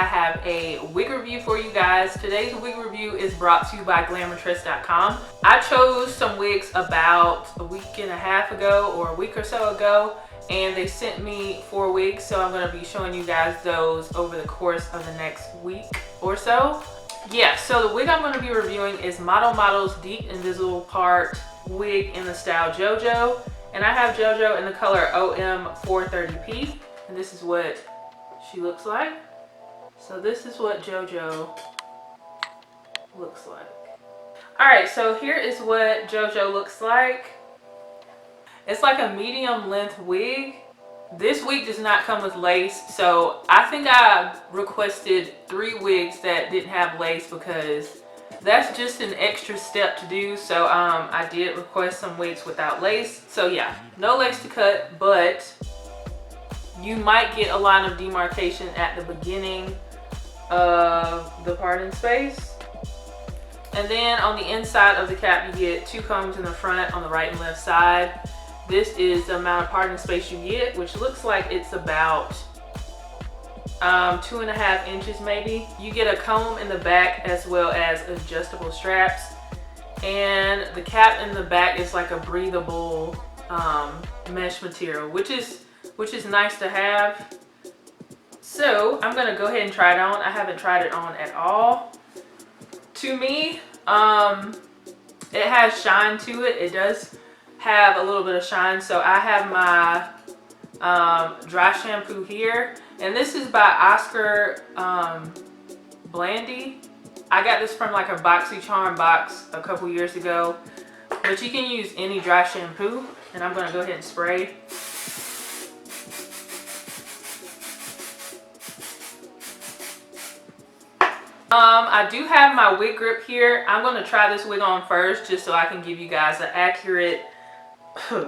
have a wig review for you guys. Today's wig review is brought to you by glamourtress.com. I chose some wigs about a week and a half ago or a week or so ago, and they sent me 4 wigs, so I'm going to be showing you guys those over the course of the next week or so. Yeah, so the wig I'm going to be reviewing is Model Model's Deep Invisible Part wig in the style Jojo, and I have Jojo in the color OM430P, and this is what she looks like. So this is what Jojo looks like. Alright, so here is what Jojo looks like. It's like a medium length wig. This wig does not come with lace, so I think I requested 3 wigs that didn't have lace because that's just an extra step to do. So I did request some wigs without lace. So yeah, no lace to cut, but you might get a line of demarcation at the beginning of the parting space. And then on the inside of the cap, you get 2 combs in the front on the right and left side. This is the amount of parting space you get, which looks like it's about 2.5 inches maybe. You get a comb in the back as well as adjustable straps. And the cap in the back is like a breathable mesh material, which is nice to have. So I'm gonna go ahead and try it on. I haven't tried it on at all. To me, it has shine to it. It does have a little bit of shine. So I have my dry shampoo here, and this is by Oscar Blandy. I got this from like a BoxyCharm box a couple years ago, but you can use any dry shampoo, and I'm gonna go ahead and spray. I do have my wig grip here. I'm going to try this wig on first just so I can give you guys an accurate so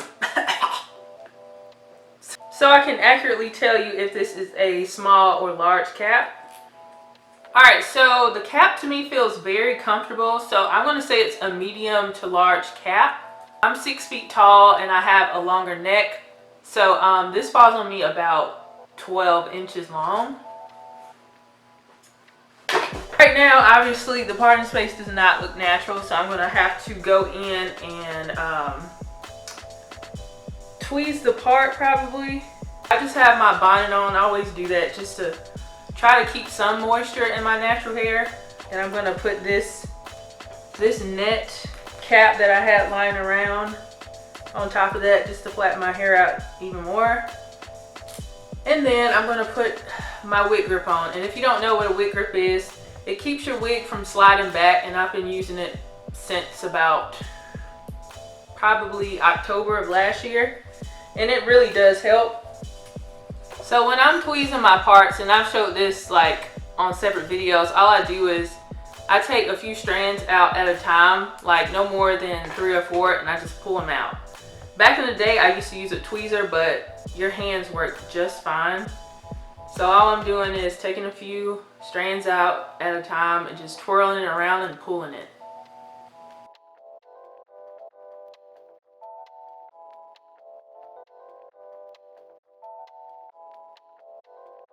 I can accurately tell you if this is a small or large cap. Alright, so the cap to me feels very comfortable, so I'm going to say it's a medium to large cap. I'm 6 feet tall and I have a longer neck, so this falls on me about 12 inches long. Right now, obviously, the parting space does not look natural, so I'm going to have to go in and tweeze the part probably. I just have my bonnet on. I always do that just to try to keep some moisture in my natural hair. And I'm going to put this net cap that I had lying around on top of that just to flatten my hair out even more. And then I'm going to put my wig grip on. And if you don't know what a wig grip is, it keeps your wig from sliding back, and I've been using it since about probably October of last year, and it really does help. So when I'm tweezing my parts, and I've showed this like on separate videos, all I do is I take a few strands out at a time, like no more than 3 or 4, and I just pull them out. Back in the day, I used to use a tweezer, but your hands work just fine. So all I'm doing is taking a few strands out at a time and just twirling it around and pulling it.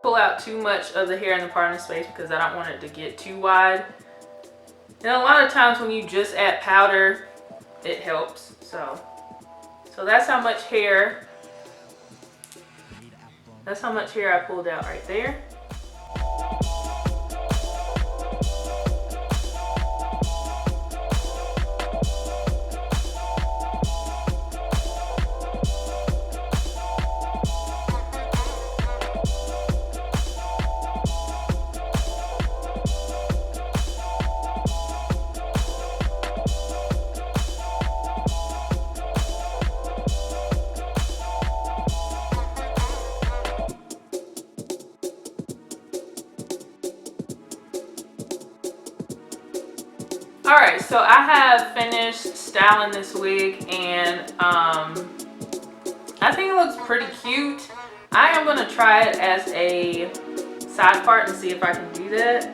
Pull out too much of the hair in the parting space because I don't want it to get too wide. And a lot of times when you just add powder, it helps. So that's how much hair. That's how much hair I pulled out right there. Alright, so I have finished styling this wig, and I think it looks pretty cute. I am going to try it as a side part and see if I can do that.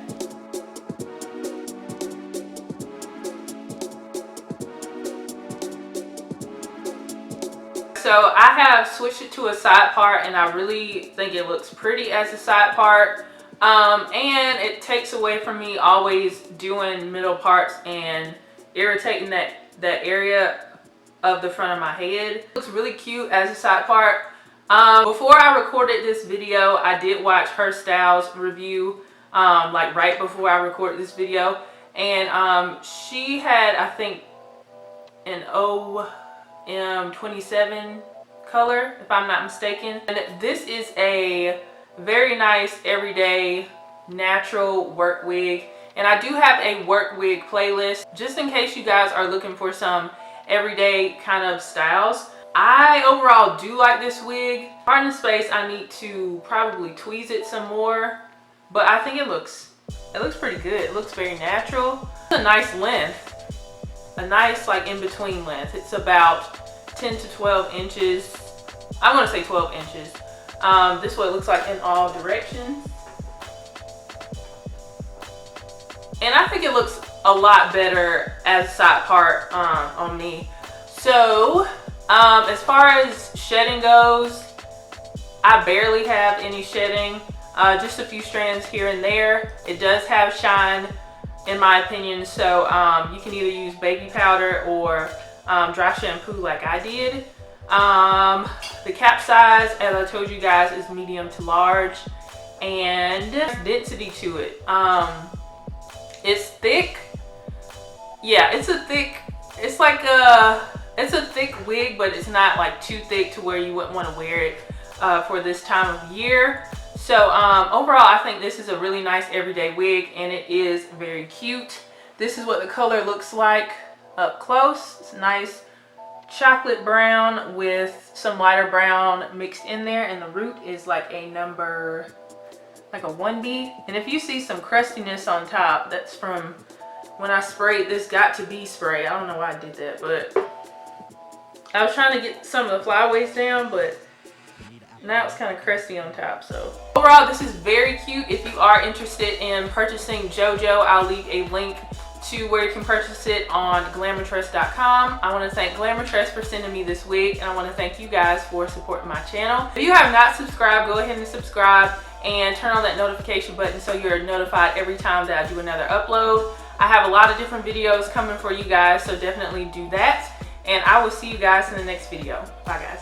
So I have switched it to a side part, and I really think it looks pretty as a side part. And it takes away from me always doing middle parts and irritating that area of the front of my head. It looks really cute as a side part. Before I recorded this video, I did watch her styles review, like right before I recorded this video. And she had, I think, an OM430P color, if I'm not mistaken. And this is a very nice everyday natural work wig. And I do have a work wig playlist just in case you guys are looking for some everyday kind of styles. I overall do like this wig. Pardon the space, I need to probably tweeze it some more, but I think it looks pretty good. It looks very natural. It's a nice length, a nice like in between length. It's about 10 to 12 inches. I want to say 12 inches. This is what it looks like in all directions. And I think it looks a lot better as a side part on me. So as far as shedding goes, I barely have any shedding, just a few strands here and there. It does have shine in my opinion, so you can either use baby powder or dry shampoo like I did. The cap size, as I told you guys, is medium to large, and density to it. It's thick. Yeah, it's a thick wig, but it's not like too thick to where you wouldn't want to wear it for this time of year. So overall, I think this is a really nice everyday wig, and it is very cute. This is what the color looks like up close. It's nice chocolate brown with some lighter brown mixed in there, and the root is like a 1B. And if you see some crustiness on top, that's from when I sprayed this Got To Be spray. I don't know why I did that, but I was trying to get some of the flyaways down, but now it's kind of crusty on top. So overall, this is very cute. If you are interested in purchasing Jojo, I'll leave a link to where you can purchase it on glamourtress.com. I want to thank Glamourtress for sending me this wig, and I want to thank you guys for supporting my channel. If you have not subscribed, go ahead and subscribe and turn on that notification button so you're notified every time that I do another upload. I have a lot of different videos coming for you guys, so definitely do that. And I will see you guys in the next video. Bye guys.